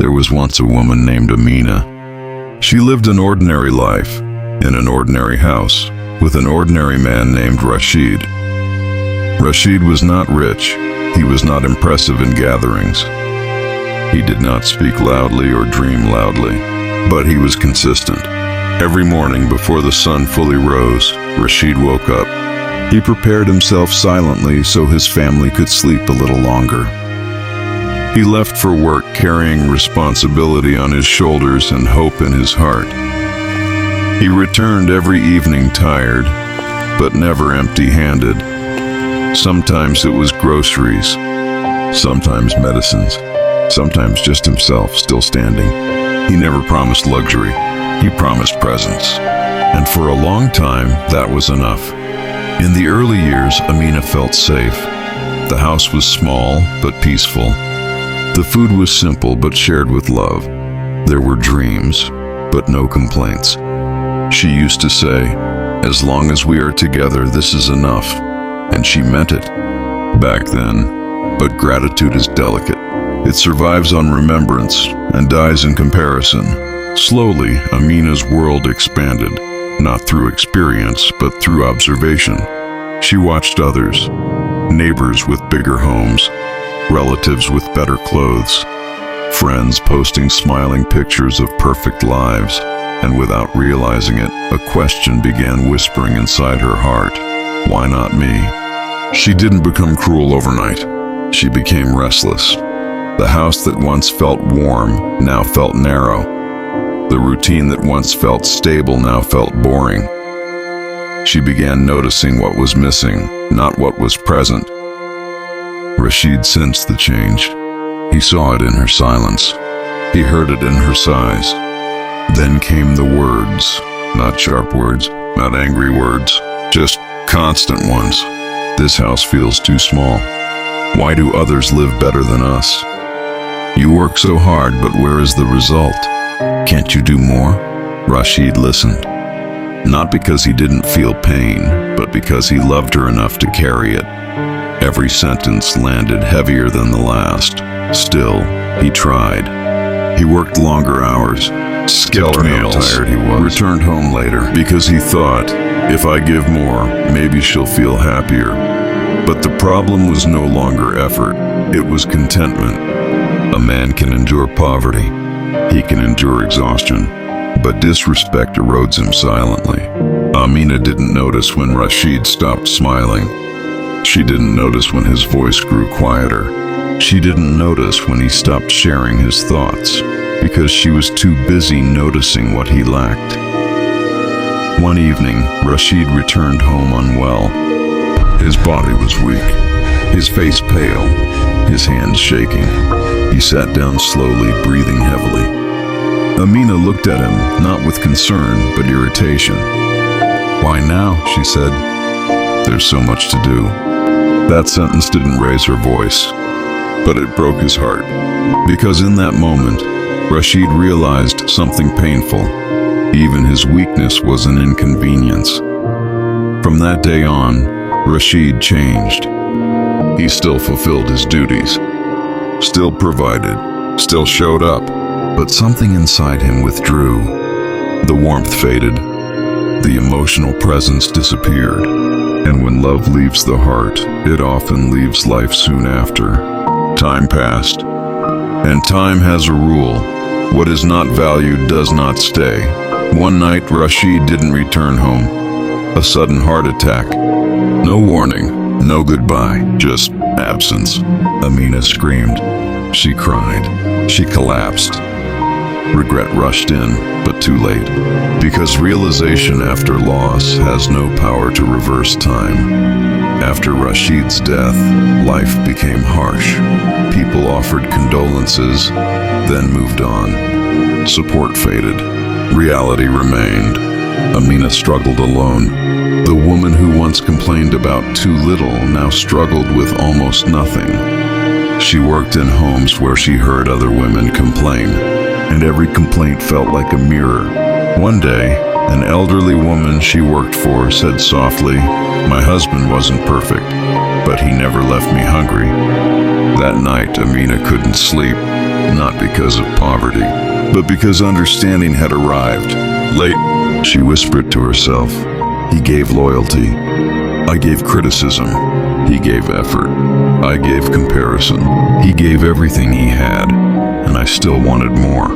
There was once a woman named Amina. She lived an ordinary life in an ordinary house with an ordinary man named Rashid. Rashid was not rich. He was not impressive in gatherings. He did not speak loudly or dream loudly, but he was consistent. Every morning before the sun fully rose, Rashid woke up. He prepared himself silently so his family could sleep a little longer. He left for work carrying responsibility on his shoulders and hope in his heart. He returned every evening tired, but never empty-handed. Sometimes it was groceries, sometimes medicines, sometimes just himself still standing. He never promised luxury, he promised presence. And for a long time, that was enough. In the early years, Amina felt safe. The house was small, but peaceful. The food was simple, but shared with love. There were dreams, but no complaints. She used to say, "As long as we are together, this is enough." And she meant it back then. But gratitude is delicate. It survives on remembrance and dies in comparison. Slowly, Amina's world expanded, not through experience, but through observation. She watched others, neighbors with bigger homes, relatives with better clothes, friends posting smiling pictures of perfect lives, and without realizing it, a question began whispering inside her heart. Why not me? She didn't become cruel overnight. She became restless. The house that once felt warm now felt narrow. The routine that once felt stable now felt boring. She began noticing what was missing, not what was present. Rashid sensed the change. He saw it in her silence. He heard it in her sighs. Then came the words, not sharp words, not angry words, just constant ones. This house feels too small. Why do others live better than us? You work so hard, but where is the result? Can't you do more? Rashid listened. Not because he didn't feel pain, but because he loved her enough to carry it. Every sentence landed heavier than the last. Still, he tried. He worked longer hours, skipped meals, tired he was, returned home later, because he thought, if I give more, maybe she'll feel happier. But the problem was no longer effort, it was contentment. A man can endure poverty, he can endure exhaustion, but disrespect erodes him silently. Amina didn't notice when Rashid stopped smiling. She didn't notice when his voice grew quieter. She didn't notice when he stopped sharing his thoughts, because she was too busy noticing what he lacked. One evening, Rashid returned home unwell. His body was weak, his face pale, his hands shaking. He sat down slowly, breathing heavily. Amina looked at him, not with concern, but irritation. "Why now?" she said. "There's so much to do." That sentence didn't raise her voice, but it broke his heart. Because in that moment, Rashid realized something painful. Even his weakness was an inconvenience. From that day on, Rashid changed. He still fulfilled his duties, still provided, still showed up, but something inside him withdrew. The warmth faded, the emotional presence disappeared, and when love leaves the heart, it often leaves life soon after. Time passed, and time has a rule. What is not valued does not stay. One night, Rashid didn't return home. A sudden heart attack. No warning, no goodbye, just absence. Amina screamed. She cried. She collapsed. Regret rushed in, but too late. Because realization after loss has no power to reverse time. After Rashid's death, life became harsh. People offered condolences, then moved on. Support faded. Reality remained. Amina struggled alone. The woman who once complained about too little now struggled with almost nothing. She worked in homes where she heard other women complain, and every complaint felt like a mirror. One day, an elderly woman she worked for said softly, "My husband wasn't perfect, but he never left me hungry." That night, Amina couldn't sleep. not because of poverty, but because understanding had arrived. Late, she whispered to herself. He gave loyalty. I gave criticism. He gave effort. I gave comparison. He gave everything he had, and I still wanted more.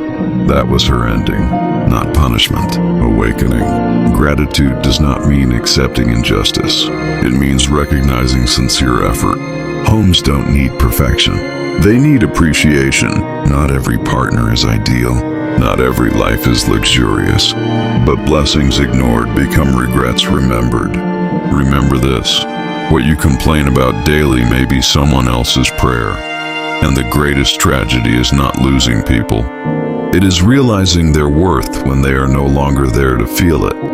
That was her ending, not punishment, awakening. Gratitude does not mean accepting injustice. It means recognizing sincere effort. Homes don't need perfection. They need appreciation. Not every partner is ideal. Not every life is luxurious. But blessings ignored become regrets remembered. Remember this. What you complain about daily may be someone else's prayer. And the greatest tragedy is not losing people. It is realizing their worth when they are no longer there to feel it.